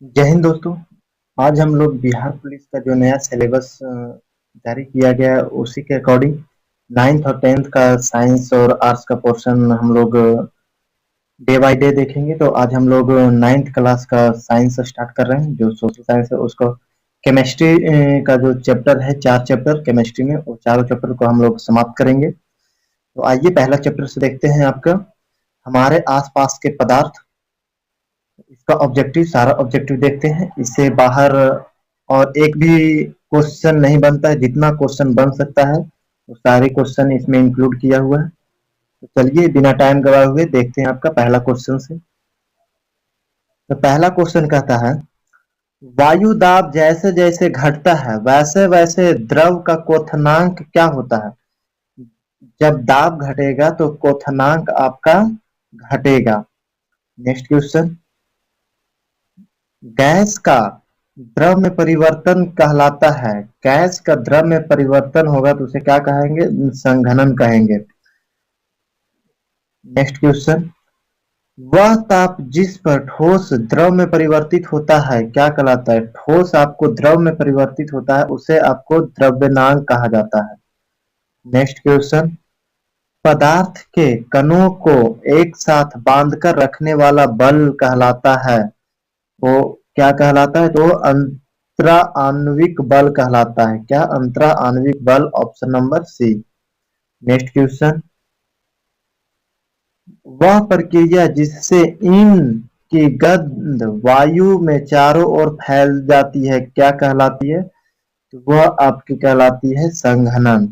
जय हिंद दोस्तों। आज हम लोग बिहार पुलिस का जो नया सिलेबस जारी किया गया है उसी के अकॉर्डिंग नाइन्थ और टेंथ का साइंस और आर्ट्स का पोर्शन हम लोग डे बाय डे देखेंगे। तो आज हम लोग नाइन्थ क्लास का साइंस स्टार्ट कर रहे हैं, जो सोशल साइंस है उसको। केमिस्ट्री का जो चैप्टर है, 4 चैप्टर केमिस्ट्री में, वो चारों चैप्टर को हम लोग समाप्त करेंगे। तो आइए पहला चैप्टर से देखते हैं आपका हमारे आसपास के पदार्थ। इसका ऑब्जेक्टिव, सारा ऑब्जेक्टिव देखते हैं। इससे बाहर और एक भी क्वेश्चन नहीं बनता है। जितना क्वेश्चन बन सकता है वो सारे क्वेश्चन इसमें इंक्लूड किया हुआ है। तो चलिए बिना टाइम गवाए हुए देखते हैं आपका पहला क्वेश्चन से। तो पहला क्वेश्चन कहता है, वायु दाब जैसे जैसे घटता है वैसे वैसे द्रव का क्वथनांक क्या होता है? जब दाब घटेगा तो क्वथनांक आपका घटेगा। नेक्स्ट क्वेश्चन, गैस का द्रव में परिवर्तन कहलाता है। गैस का द्रव में परिवर्तन होगा तो उसे क्या कहेंगे? संघनन कहेंगे। नेक्स्ट क्वेश्चन, वह ताप जिस पर ठोस द्रव में परिवर्तित होता है क्या कहलाता है? ठोस आपको द्रव में परिवर्तित होता है उसे आपको द्रव्यनांक कहा जाता है। नेक्स्ट क्वेश्चन, पदार्थ के कणों को एक साथ बांधकर रखने वाला बल कहलाता है। वो क्या कहलाता है? तो अंतरा आणविक बल कहलाता है। क्या? अंतरा आणविक बल, option number C. Next question, वह प्रक्रिया जिससे इन की गंध वायु में चारों ओर फैल जाती है क्या कहलाती है? तो वह आपकी कहलाती है संघनन।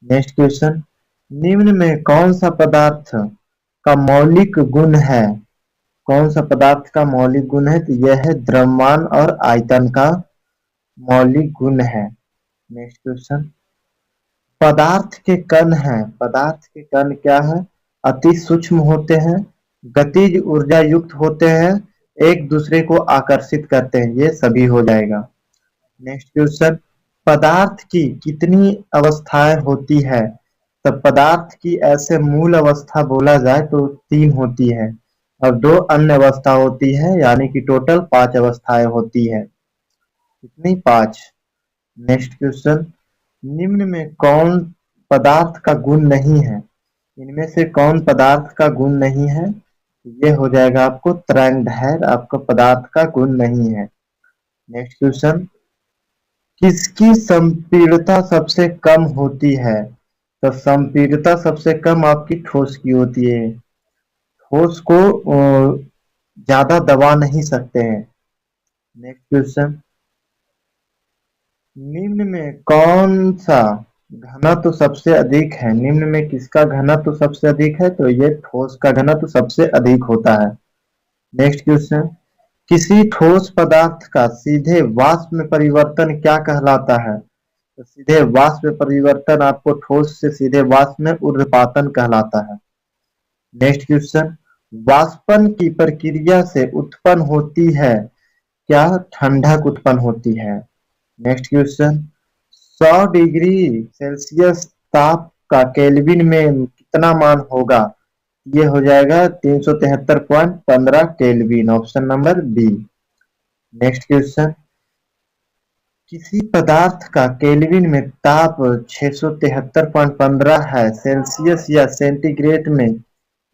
नेक्स्ट क्वेश्चन, निम्न में कौन सा पदार्थ का मौलिक गुण है? कौन सा पदार्थ का मौलिक गुण है? तो यह है द्रव्यमान और आयतन का मौलिक गुण है। नेक्स्ट क्वेश्चन, पदार्थ के कण हैं। पदार्थ के कण क्या है? अति सूक्ष्म होते हैं, गतिज ऊर्जा युक्त होते हैं, एक दूसरे को आकर्षित करते हैं। ये सभी हो जाएगा। नेक्स्ट क्वेश्चन, पदार्थ की कितनी अवस्थाएं होती है? तो पदार्थ की ऐसे मूल अवस्था बोला जाए तो 3 होती है और 2 अन्य अवस्था होती है, यानी कि टोटल 5 अवस्थाएं होती है। कितनी? 5। नेक्स्ट क्वेश्चन, निम्न में कौन पदार्थ का गुण नहीं है? इनमें से कौन पदार्थ का गुण नहीं है? ये हो जाएगा आपको तरंगदैर्घ्य, आपका पदार्थ का गुण नहीं है। नेक्स्ट क्वेश्चन, किसकी संपीड़ितता सबसे कम होती है? तो संपीड़ितता सबसे कम आपकी ठोस की होती है। ठोस को ज्यादा दबा नहीं सकते हैं। नेक्स्ट क्वेश्चन, निम्न में कौन सा घनत्व सबसे अधिक है? निम्न में किसका घनत्व सबसे अधिक है? तो ये ठोस का घनत्व सबसे अधिक होता है। नेक्स्ट क्वेश्चन, किसी ठोस पदार्थ का सीधे वाष्प में परिवर्तन क्या कहलाता है? तो सीधे वाष्प में परिवर्तन आपको ठोस से सीधे वाष्प में ऊर्ध्वपातन कहलाता है। नेक्स्ट क्वेश्चन, वाष्पन की प्रक्रिया से उत्पन्न होती है क्या? ठंडक उत्पन्न होती है। नेक्स्ट क्वेश्चन, 100 डिग्री सेल्सियस ताप का केल्विन में कितना मान होगा? ये हो जाएगा 373.15 kelvin, option number B. Next question, किसी पदार्थ का केल्विन में ताप 673.15 है सेल्सियस या सेंटीग्रेड में,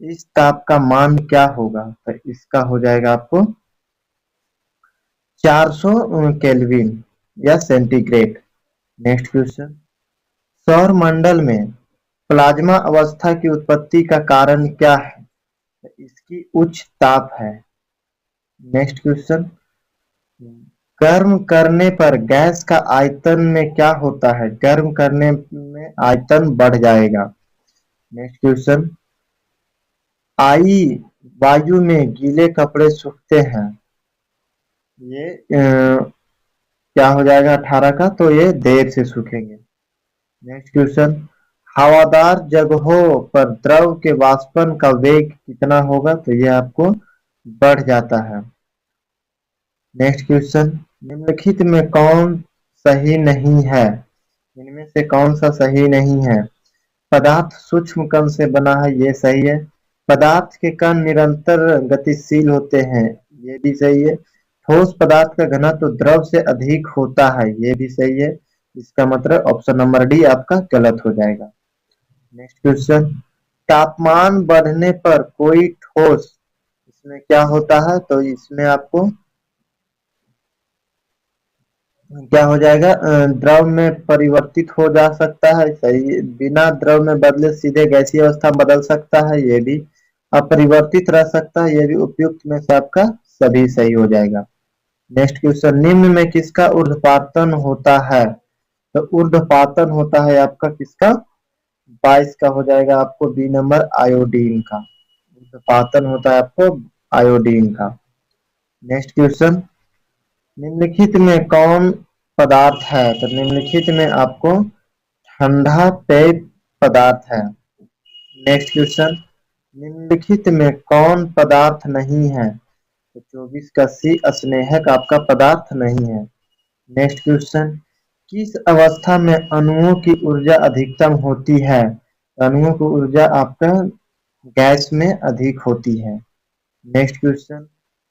इस ताप का मान क्या होगा? तो इसका हो जाएगा आपको 400 केल्विन या सेंटीग्रेड। नेक्स्ट क्वेश्चन, सौर मंडल में प्लाज्मा अवस्था की उत्पत्ति का कारण क्या है? तो इसकी उच्च ताप है। नेक्स्ट क्वेश्चन, गर्म करने पर गैस का आयतन में क्या होता है? गर्म करने में आयतन बढ़ जाएगा। नेक्स्ट क्वेश्चन, आई वायु में गीले कपड़े सूखते हैं, ये क्या हो जाएगा 18 का? तो ये देर से सूखेंगे। नेक्स्ट क्वेश्चन, हवादार जगहों पर द्रव के वाष्पन का वेग कितना होगा? तो ये आपको बढ़ जाता है। नेक्स्ट क्वेश्चन, निम्नलिखित में कौन सही नहीं है? इनमें से कौन सा सही नहीं है? पदार्थ सूक्ष्म कण से बना है, ये सही है। पदार्थ के कण निरंतर गतिशील होते हैं, ये भी सही है। ठोस पदार्थ का घनत्व द्रव से अधिक होता है, ये भी सही है। इसका मतलब ऑप्शन नंबर डी आपका गलत हो जाएगा। नेक्स्ट क्वेश्चन, तापमान बढ़ने पर कोई ठोस इसमें क्या होता है, तो इसमें आपको क्या हो जाएगा, द्रव में परिवर्तित हो जा सकता है, सही। बिना द्रव में बदले सीधे गैसीय अवस्था में बदल सकता है, ये भी। अपरिवर्तित रह सकता है, ये भी। उपयुक्त में से आपका सभी सही हो जाएगा। नेक्स्ट क्वेश्चन, निम्न में किसका ऊर्ध्वपातन होता है, तो ऊर्ध्वपातन होता है आपका किसका, 22 का हो जाएगा आपको बी नंबर, आयोडीन का। ऊर्ध्वपातन होता है आपको आयोडीन का। नेक्स्ट क्वेश्चन, निम्नलिखित में कौन पदार्थ है, तो निम्नलिखित में आपको ठंडा पेय पदार्थ है। नेक्स्ट क्वेश्चन, निम्नलिखित में कौन पदार्थ नहीं है, तो 24 का सी स्नेहक आपका पदार्थ नहीं है। नेक्स्ट क्वेश्चन, किस अवस्था में अणुओं की ऊर्जा अधिकतम होती है, अणुओं की ऊर्जा आपका गैस में अधिक होती है। नेक्स्ट क्वेश्चन,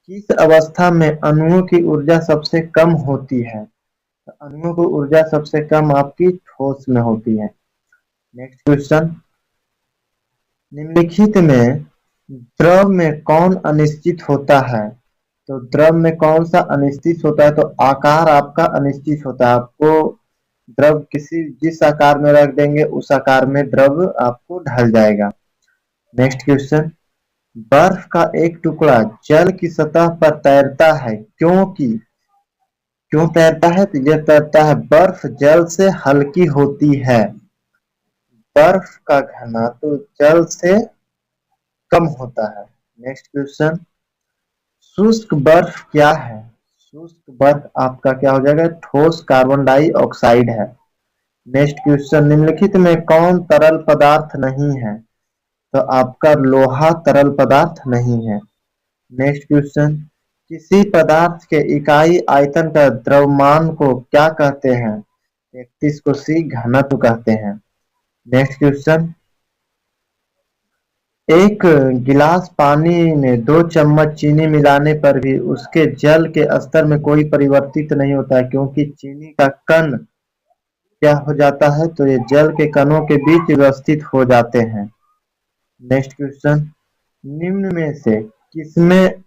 किस अवस्था में अणुओं की ऊर्जा सबसे कम होती है, तो अणुओं की ऊर्जा सबसे कम आपकी ठोस में होती है। नेक्स्ट क्वेश्चन, निम्नलिखित में द्रव में कौन अनिश्चित होता है, तो द्रव में कौन सा अनिश्चित होता है, तो आकार आपका अनिश्चित होता है। आपको द्रव किसी जिस आकार में रख देंगे उस आकार में द्रव आपको ढल जाएगा। नेक्स्ट क्वेश्चन, बर्फ का एक टुकड़ा जल की सतह पर तैरता है क्योंकि, क्यों तैरता है, तो यह तैरता है बर्फ जल से हल्की होती है। बर्फ का घनत्व जल से कम होता है। नेक्स्ट क्वेश्चन, शुष्क बर्फ क्या है, शुष्क बर्फ आपका क्या हो जाएगा, ठोस कार्बन डाइऑक्साइड है। नेक्स्ट क्वेश्चन, निम्नलिखित में कौन तरल पदार्थ नहीं है, तो आपका लोहा तरल पदार्थ नहीं है। नेक्स्ट क्वेश्चन, किसी पदार्थ के इकाई आयतन का द्रव्यमान को क्या कहते हैं, 31 को सी घनत्व कहते हैं। नेक्स्ट क्वेश्चन, एक गिलास पानी में 2 चम्मच चीनी मिलाने पर भी उसके जल के स्तर में कोई परिवर्तित नहीं होता है क्योंकि चीनी का कण क्या हो जाता है, तो ये जल के कणों के बीच व्यवस्थित हो जाते हैं। नेक्स्ट क्वेश्चन, निम्न में से किसमें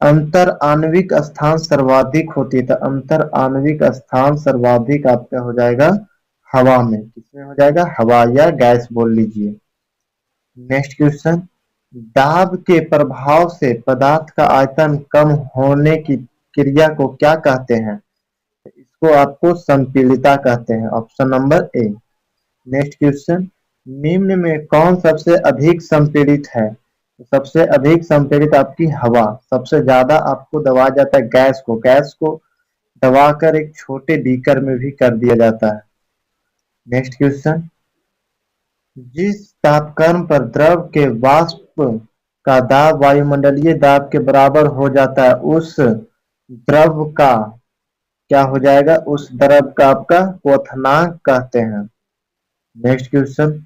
अंतर आणविक स्थान सर्वाधिक होती है, तो अंतर आणविक स्थान सर्वाधिक आपका हो जाएगा हवा में। किसमें हो जाएगा, हवा या गैस बोल लीजिए। नेक्स्ट क्वेश्चन, दाब के प्रभाव से पदार्थ का आयतन कम होने की क्रिया को क्या कहते हैं, इसको आपको संपीड़िता कहते हैं, option number A. Next question, निम्न में कौन सबसे अधिक संपीड़ित है, तो सबसे अधिक संपीड़ित आपकी हवा, सबसे ज्यादा आपको दबाया जाता है गैस को दबाकर एक छोटे बीकर में भी कर दिया जाता है। नेक्स्ट क्वेश्चन, जिस तापक्रम पर द्रव के वाष्प का दाब वायुमंडलीय दाब के बराबर हो जाता है उस द्रव का क्या हो जाएगा, उस द्रव का आपका क्वथनांक कहते हैं। नेक्स्ट क्वेश्चन,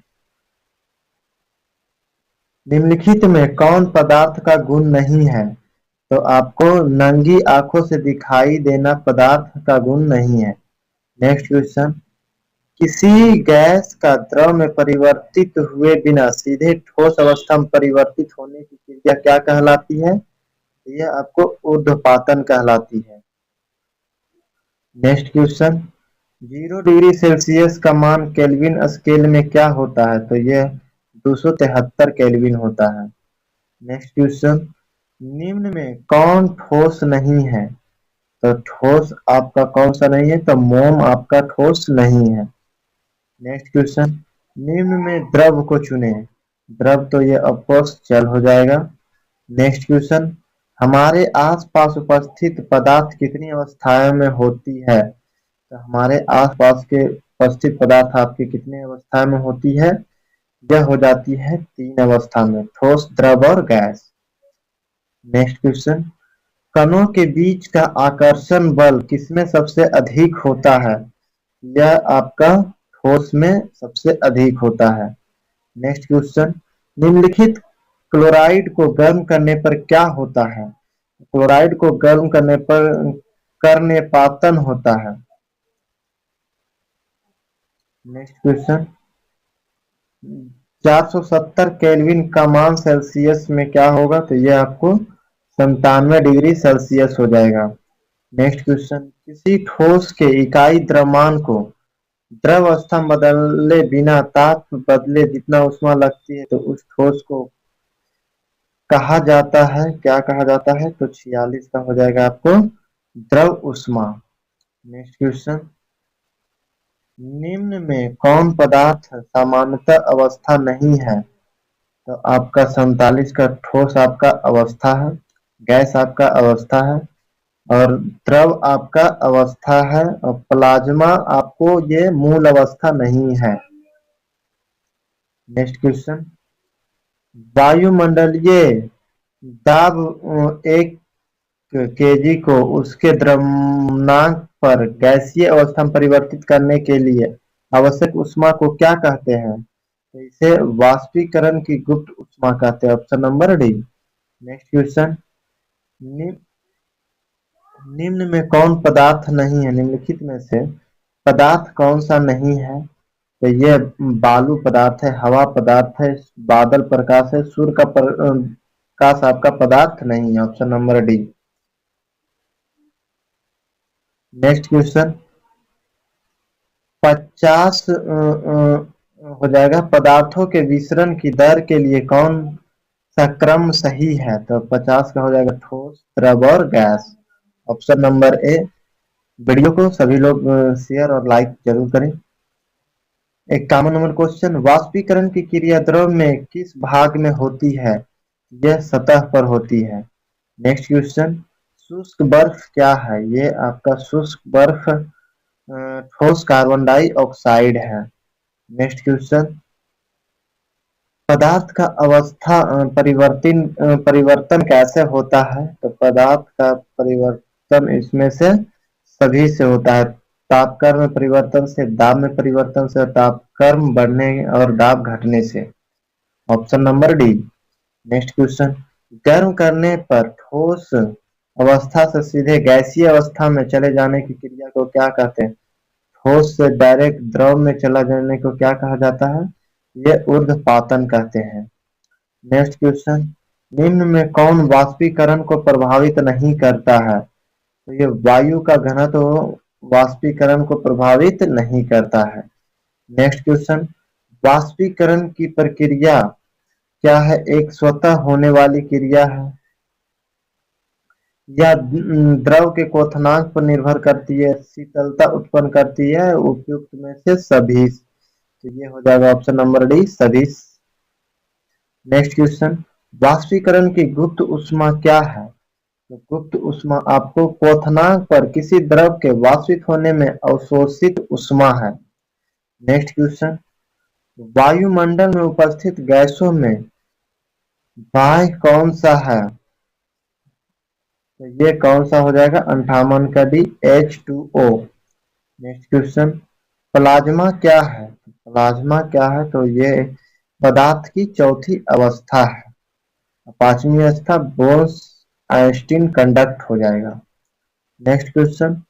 निम्नलिखित में कौन पदार्थ का गुण नहीं है, तो आपको नंगी आंखों से दिखाई देना पदार्थ का गुण नहीं है। नेक्स्ट क्वेश्चन, किसी गैस का द्रव में परिवर्तित हुए बिना सीधे ठोस अवस्था में परिवर्तित होने की क्रिया क्या कहलाती है, यह आपको ऊर्ध्वपातन कहलाती है। नेक्स्ट क्वेश्चन, 0 डिग्री सेल्सियस का मान केल्विन स्केल में क्या होता है, तो यह 273 केल्विन होता है। नेक्स्ट क्वेश्चन, निम्न में कौन ठोस नहीं है, तो ठोस आपका कौन सा नहीं है, तो मोम आपका ठोस नहीं है। नेक्स्ट क्वेश्चन, निम्न में द्रव को चुने, द्रव तो ये ऑफकोर्स जल हो जाएगा। नेक्स्ट क्वेश्चन, हमारे आसपास उपस्थित पदार्थ कितनी अवस्थाओं में होती है, तो हमारे आसपास के उपस्थित पदार्थ आपके कितने अवस्था में होती है, यह हो जाती है 3 अवस्था में, ठोस द्रव और गैस। नेक्स्ट क्वेश्चन, कणों के बीच का आकर्षण बल किसमें सबसे अधिक होता है, यह आपका ठोस में सबसे अधिक होता है। नेक्स्ट क्वेश्चन, निम्नलिखित क्लोराइड को गर्म करने पर क्या होता है, क्लोराइड को गर्म करने पर कर्णेपातन होता है। नेक्स्ट क्वेश्चन, 470 केल्विन का मान सेल्सियस में क्या होगा? तो ये आपको 97 डिग्री सेल्सियस हो जाएगा। नेक्स्ट क्वेश्चन, किसी ठोस के इकाई द्रव्यमान को द्रव अवस्था में बदले बिना ताप बदले जितना ऊष्मा लगती है तो उस ठोस को कहा जाता है, क्या कहा जाता है? तो 46 का हो जाएगा आपको द्रव ऊष्मा। नेक्स्ट क्वेश्चन, निम्न में कौन पदार्थ सामान्यतः अवस्था नहीं है? तो आपका 47 का ठोस आपका अवस्था है, गैस आपका अवस्था है और द्रव आपका अवस्था है और प्लाज्मा आपको ये मूल अवस्था नहीं है। नेक्स्ट क्वेश्चन, वायुमंडलीय दाब 1 kg को उसके द्रव्यमाप पर गैसीय अवस्था में परिवर्तित करने के लिए आवश्यक ऊष्मा को क्या कहते हैं? तो इसे वाष्पीकरण की गुप्त ऊष्मा कहते हैं। Option number D. Next question, निम्न में कौन पदार्थ नहीं है? निम्नलिखित में से पदार्थ कौन सा नहीं है? तो ये बालू पदार्थ है, हवा पदार्थ है, बादल प्रकाश है, सूर्य का प्रकाश आपका पदार्थ नहीं है। Option number D. Next question, 50 हो जाएगा, पदार्थों के विसरण की दर के लिए कौन सा क्रम सही है? तो 50 का हो जाएगा ठोस, द्रव और gas. Option number A. Video को सभी लोग शेयर और लाइक जरूर करें। एक कॉमन नंबर क्वेश्चन, वाष्पीकरण की क्रिया द्रव में किस भाग में होती है? यह सतह पर होती है। नेक्स्ट क्वेश्चन, शुष्क बर्फ क्या है? ये आपका शुष्क बर्फ ठोस कार्बन डाइऑक्साइड है। नेक्स्ट क्वेश्चन, पदार्थ का अवस्था परिवर्तन कैसे होता है? तो पदार्थ का परिवर्तन इसमें से सभी से होता है, तापक्रम में परिवर्तन से, दाब में परिवर्तन से, तापक्रम बढ़ने और दाब घटने से। Option number D. Next question, गर्म करने पर ठोस अवस्था से सीधे गैसीय अवस्था में चले जाने की क्रिया को क्या कहते हैं? ठोस से डायरेक्ट द्रव में चला जाने को क्या कहा जाता है? ये ऊर्ध्वपातन कहते हैं। नेक्स्ट क्वेश्चन, निम्न में कौन वाष्पीकरण को प्रभावित नहीं करता है? तो ये वायु का घनत्व वाष्पीकरण को प्रभावित नहीं करता है। नेक्स्ट क्वेश्चन, वाष्पीकरण की प्रक्रिया क्या है? एक स्वतः होने वाली क्रिया है या द्रव के क्वथनांक पर निर्भर करती है, शीतलता उत्पन्न करती है, उपयुक्त में से सभी। तो ये हो जाएगा ऑप्शन नंबर डी, सभी। नेक्स्ट क्वेश्चन, वाष्पीकरण की गुप्त ऊष्मा क्या है? तो गुप्त ऊष्मा आपको क्वथनांक पर किसी द्रव के वाष्पित होने में अवशोषित ऊष्मा है। नेक्स्ट क्वेश्चन, वायुमंडल में उपस्थित गैसों में बाह्य कौन सा है? तो ये कौन सा हो जाएगा? 58 का D, H2O। Next question, plasma क्या है? प्लाज्मा क्या है? तो ये पदार्थ की चौथी अवस्था है। पांचवी अवस्था बोस आइंस्टीन कंडक्ट हो जाएगा। Next question,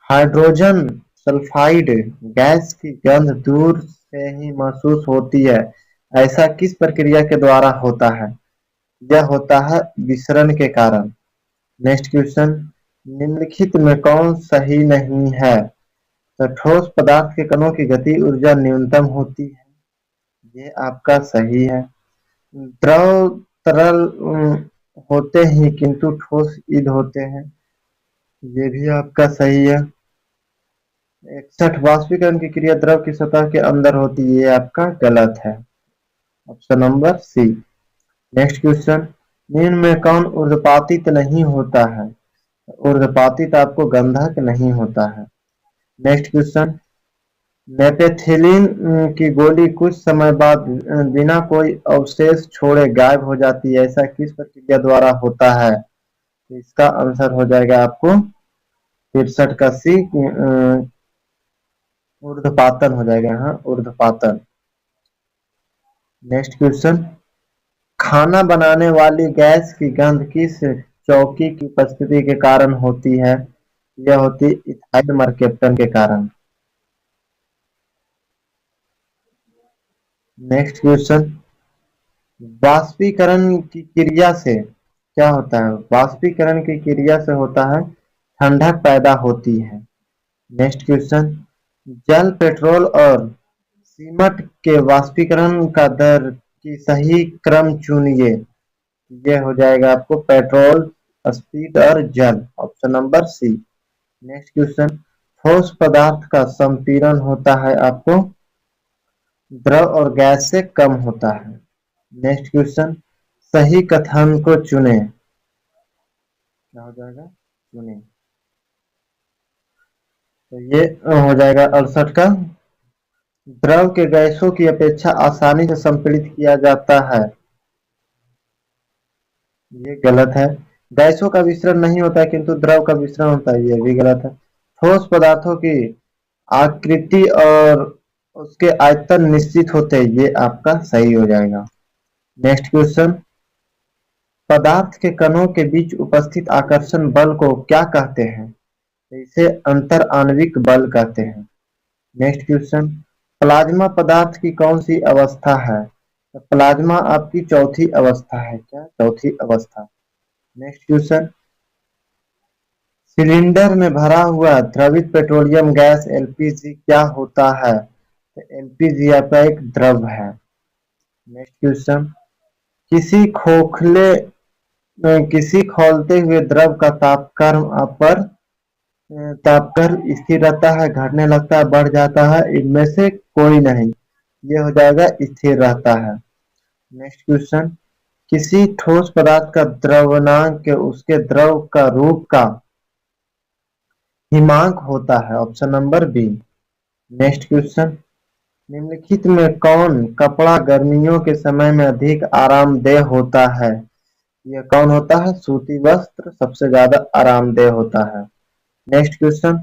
hydrogen sulphide gas की गंध दूर से ही महसूस होती है, ऐसा किस प्रक्रिया के द्वारा होता है? यह होता है विसरण के कारण। नेक्स्ट क्वेश्चन, निम्नलिखित में कौन सही नहीं है? तो ठोस पदार्थ के कणों की गति ऊर्जा न्यूनतम होती है, ये आपका सही है। द्रव तरल होते ही किंतु ठोस ईद होते हैं, ये भी आपका सही है। 61, वाष्पीकरण की क्रिया द्रव की सतह के अंदर होती है, ये आपका गलत है। Option number C. Next question, निम्न में कौन ऊर्ध्वपातित नहीं होता है? ऊर्ध्वपातित आपको गंधक नहीं होता है। नेक्स्ट क्वेश्चन, नेपेथिलीन की गोली कुछ समय बाद बिना कोई अवशेष छोड़े गायब हो जाती है, ऐसा किस प्रक्रिया द्वारा होता है? तो इसका आंसर हो जाएगा आपको 63 का सी, ऊर्ध्वपातन हो जाएगा। हाँ, ऊर्ध्वपातन। नेक्स्ट क्वेश्चन, खाना बनाने वाली गैस की गंध किस चौकी की उपस्थिति के कारण होती है? यह होती इथाइल मरकैप्टन के कारण। नेक्स्ट क्वेश्चन, वाष्पीकरण की क्रिया से क्या होता है? वाष्पीकरण की क्रिया से होता है ठंडक पैदा होती है। नेक्स्ट क्वेश्चन, जल, पेट्रोल और सीमट के वाष्पीकरण का दर की सही क्रम चुनिए। ये हो जाएगा आपको पेट्रोल, स्पीड और जल, option number C. Next question, ठोस पदार्थ का संपीड़न होता है आपको द्रव और गैस से कम होता है। नेक्स्ट क्वेश्चन, सही कथन को चुने। क्या हो जाएगा? चुने। तो ये हो जाएगा 68 का। द्रव के गैसों की अपेक्षा आसानी से संपीड़ित किया जाता है। ये गलत है। गैसों का विसरण नहीं होता है किंतु द्रव का विसरण होता है, ये भी गलत है। ठोस पदार्थों की आकृति और उसके आयतन निश्चित होते हैं, ये आपका सही हो जाएगा। नेक्स्ट क्वेश्चन, पदार्थ के कणों के बीच उपस्थित आकर्षण बल को क्या कहते हैं? इसे अंतर आणविक बल कहते हैं। नेक्स्ट क्वेश्चन, प्लाज्मा पदार्थ की कौन सी अवस्था है? तो प्लाज्मा आपकी चौथी अवस्था है। क्या? चौथी अवस्था। नेक्स्ट क्वेश्चन, सिलिंडर में भरा हुआ द्रवित पेट्रोलियम गैस एलपीजी क्या होता है? तो एलपीजी आपका एक द्रव है। नेक्स्ट क्वेश्चन, किसी खोखले किसी खौलते हुए द्रव का तापक्रम स्थिर रहता है, घटने लगता है, बढ़ जाता है, इनमें से कोई नहीं। ये हो जाएगा स्थिर रहता है। नेक्स्ट क्वेश्चन, किसी ठोस पदार्थ का द्रवनांक उसके द्रव का रूप का हिमांक होता है, option number B. Next question, निम्नलिखित में कौन कपड़ा गर्मियों के समय में अधिक आरामदेह होता है? यह कौन होता है? सूती वस्त्र सबसे ज्यादा आरामदेह होता है। नेक्स्ट क्वेश्चन,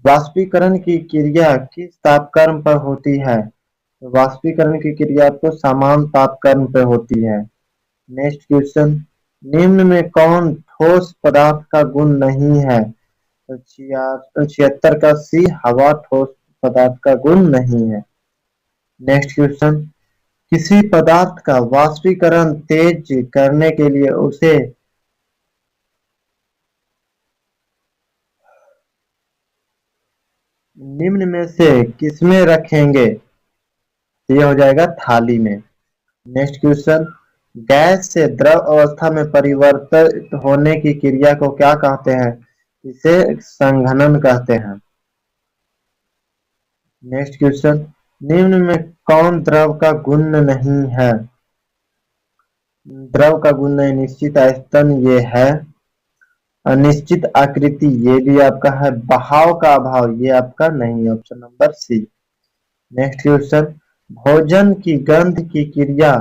वाष्पीकरण की क्रिया किस तापक्रम पर होती है? तो वाष्पीकरण की क्रिया आपको समान तापक्रम पर होती है। नेक्स्ट क्वेश्चन, निम्न में कौन ठोस पदार्थ का गुण नहीं है? तो 76 का सी, हवा ठोस पदार्थ का गुण नहीं है। नेक्स्ट क्वेश्चन, किसी पदार्थ का वाष्पीकरण तेज करने के लिए उसे निम्न में से किसमें रखेंगे? ये हो जाएगा थाली में। नेक्स्ट क्वेश्चन, गैस से द्रव अवस्था में परिवर्तित होने की क्रिया को क्या कहते हैं? इसे संघनन कहते हैं। नेक्स्ट क्वेश्चन, निम्न में कौन द्रव का गुण नहीं है? द्रव का गुण नहीं, निश्चित आयतन ये है, अनिश्चित आकृति ये भी आपका है, बहाव का अभाव ये आपका नहीं, option number C. Next question, भोजन की गंध की क्रिया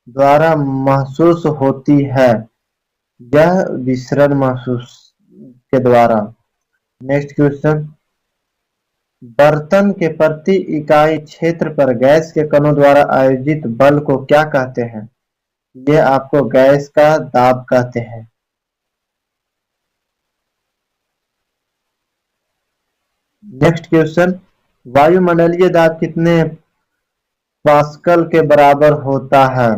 द्वारा महसूस होती है, यह विसरण महसूस के द्वारा। नेक्स्ट क्वेश्चन, बर्तन के प्रति इकाई क्षेत्र पर गैस के कणों द्वारा आयोजित बल को क्या कहते हैं? ये आपको गैस का दाब कहते हैं। नेक्स्ट क्वेश्चन, वायुमंडलीय दाब कितने पास्कल के बराबर होता है?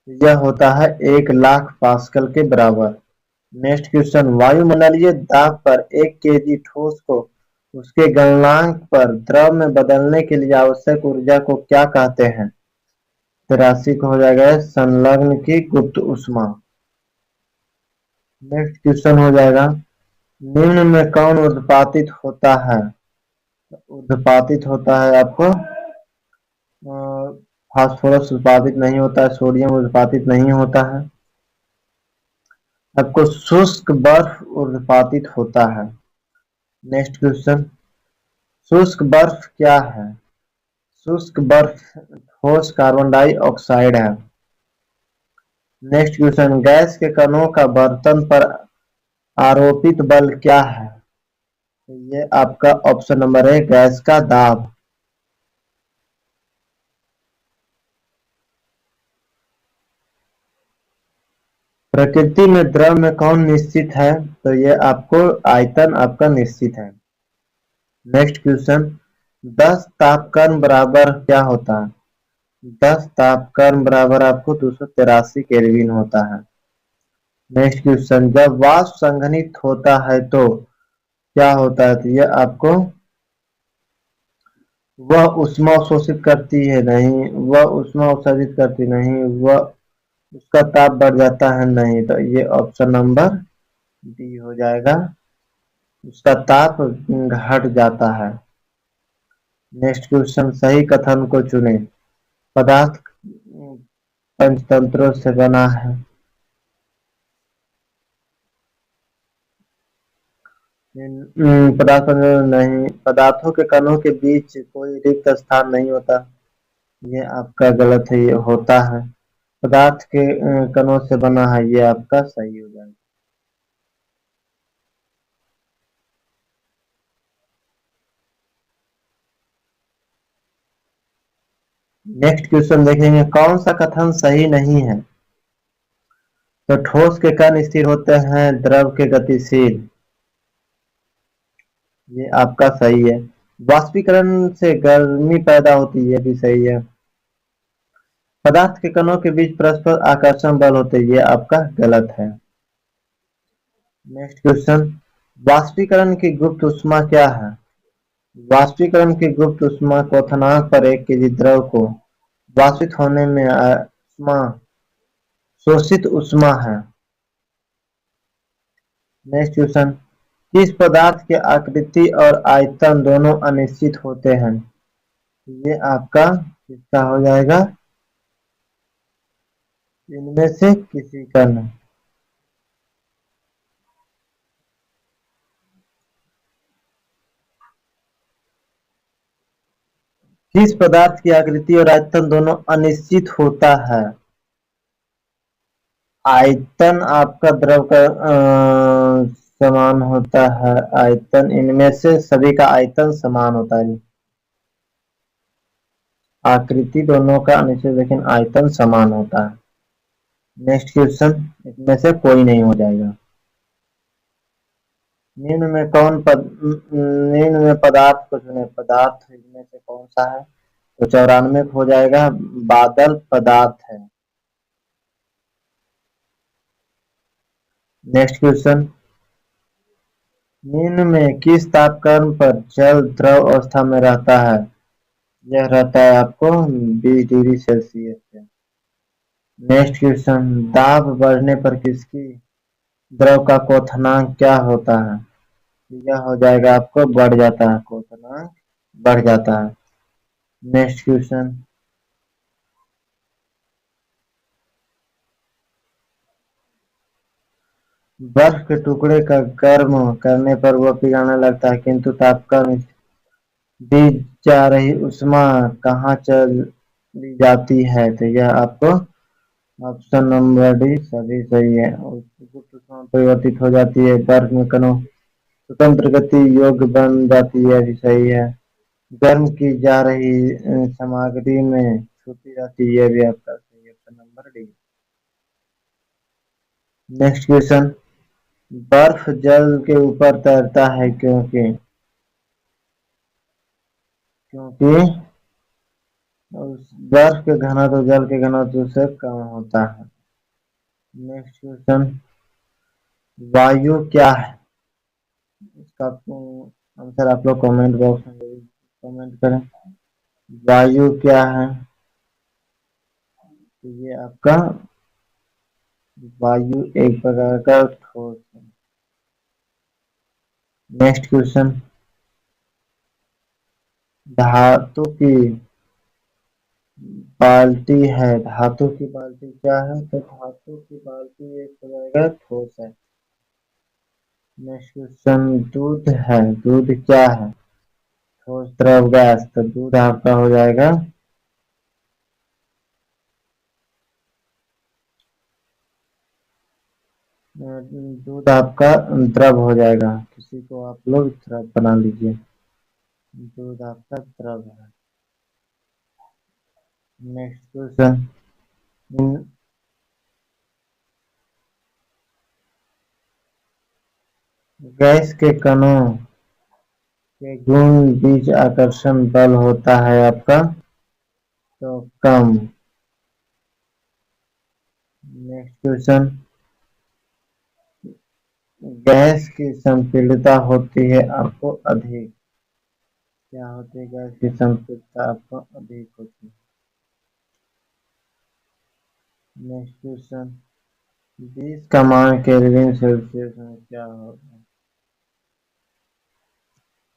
यह होता है 1,00,000 पास्कल के बराबर। नेक्स्ट क्वेश्चन, वायुमंडलीय दाब पर 1 केजी ठोस को उसके गलनांक पर द्रव में बदलने के लिए आवश्यक ऊर्जा को क्या कहते हैं? 83 को हो जाएगा संलग्न की गुप्त ऊष्मा। नेक्स्ट क्वेश्चन हो जाएगा, निम्न में कौन ऊर्ध्वपातित होता है? ऊर्ध्वपातित होता है आपको फास्फोरस उत्पादित नहीं होता है, सोडियम उत्पादित नहीं होता है, आपको शुष्क बर्फ ऊर्ध्वपातित होता है। नेक्स्ट क्वेश्चन, शुष्क बर्फ क्या है? शुष्क बर्फ ठोस कार्बन डाइऑक्साइड है। नेक्स्ट क्वेश्चन, गैस के कणों का बर्तन पर आरोपित बल क्या है? ये आपका ऑप्शन नंबर है, गैस का दाब। प्रकृति में द्रव में कौन निश्चित है? तो ये आपको आयतन आपका निश्चित है। नेक्स्ट क्वेश्चन, 10 तापकर्ण बराबर क्या होता है? 10 तापकर्ण बराबर आपको 283 केल्विन होता है। नेक्स्ट क्वेश्चन, जब वाष्प संघनित होता है तो क्या होता है? तो यह आपको वह ऊष्मा अवशोषित करती है नहीं, वह ऊष्मा उत्सर्जित करती नहीं, वह उसका ताप बढ़ जाता है नहीं। तो ये ऑप्शन नंबर डी हो जाएगा, उसका ताप घट जाता है। नेक्स्ट क्वेश्चन, सही कथन को चुने। पदार्थ पंचतंत्रों से बना है। पदार्थ नहीं, पदार्थों के कणों के बीच कोई रिक्त स्थान नहीं होता। ये आपका गलत है, ये होता है। पदार्थ के कणों से बना है, ये आपका सही हो जाएगा। नेक्स्ट क्वेश्चन देखेंगे, कौन सा कथन सही नहीं है? तो ठोस के कण स्थिर होते हैं, द्रव के गतिशील। ये आपका सही है। वाष्पीकरण से गर्मी पैदा होती है, ये भी सही है। पदार्थ के कणों के बीच परस्पर आकर्षण बल होते हैं, ये आपका गलत है। नेक्स्ट क्वेश्चन, वाष्पीकरण की गुप्त ऊष्मा क्या है? वाष्पीकरण की गुप्त ऊष्मा क्वथनांक पर 1 केजी द्रव को वाष्पित होने में ऊष्मा शोषित ऊष्मा है। नेक्स्ट क्वेश्चन, किस पदार्थ के आकृति और आयतन दोनों अनिश्चित होते हैं? ये आपका किसका हो जाएगा? इनमें से किसी का नहीं। किस पदार्थ की आकृति और आयतन दोनों अनिश्चित होता है? आयतन आपका द्रव का समान होता है। आयतन इनमें से सभी का आयतन समान होता है। आकृति दोनों का अनिश्चित लेकिन आयतन समान होता है। नेक्स्ट क्वेश्चन, इसमें से कोई नहीं हो जाएगा। निम्न में पदार्थ को चुने। पदार्थ इनमें से कौन सा है? तो 94 हो जाएगा, बादल पदार्थ है। नेक्स्ट क्वेश्चन, निम्न में किस तापक्रम पर जल द्रव अवस्था में रहता है? यह रहता है आपको 20 डिग्री सेल्सियस पे। नेक्स्ट क्वेश्चन, दाब बढ़ने पर किसकी द्रव का क्वथनांक क्या होता है? यह हो जाएगा आपको बढ़ जाता है, क्वथनांक बढ़ जाता है। नेक्स्ट क्वेश्चन, बर्फ के टुकड़े का गर्म करने पर वह पिघलने लगता है, किंतु तापक्रम दी जा रही उष्मा कहाँ चली जाती है? तो यह आपको ऑप्शन नंबर डी सभी सही है। गुप्त उष्मा परिवर्तित हो जाती है, बर्फ में कणों स्वतंत्र गति योग्य बन जाती है, भी सही है। गर्म की जा रही सामग्री में छूती रहती है, भी आपका सही है, option number D. Next question, बर्फ जल के ऊपर तैरता है क्योंकि क्योंकि उस बर्फ के घनत्व जल के घनत्व से कम होता है। नेक्स्ट क्वेश्चन, वायु क्या है? इसका आंसर आप लोग कमेंट बॉक्स में कमेंट करें। वायु क्या है? तो ये आपका वायु एक प्रकार का ठोस है। नेक्स्ट क्वेश्चन, धातु की बाल्टी है, धातु की बाल्टी क्या है? तो धातु की बाल्टी एक हो जाएगा ठोस है। नेक्स्ट क्वेश्चन, दूध है, दूध क्या है? ठोस द्रव गैस। तो दूध आपका हो जाएगा दूध आपका द्रव हो जाएगा। किसी को आप लोग द्रव बना लीजिए। दूध आपका द्रव है। नेक्स्ट क्वेश्चन, गैस के कणों के गुण बीच आकर्षण बल होता है आपका तो कम। नेक्स्ट क्वेश्चन, गैस की संपीड़ितता होती है आपको अधिक। क्या होती है गैस की संपीड़ितता आपको अधिक होती है। नेक्स्ट क्वेश्चन, 20 का मान केल्विन सेल्सियस में क्या होगा।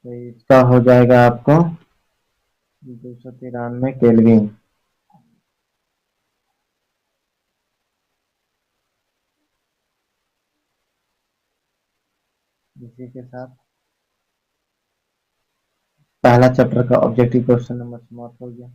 तो इसका हो जाएगा आपको 293 केल्विन। इसी के साथ पहला चैप्टर का ऑब्जेक्टिव क्वेश्चन नंबर समाप्त हो गया।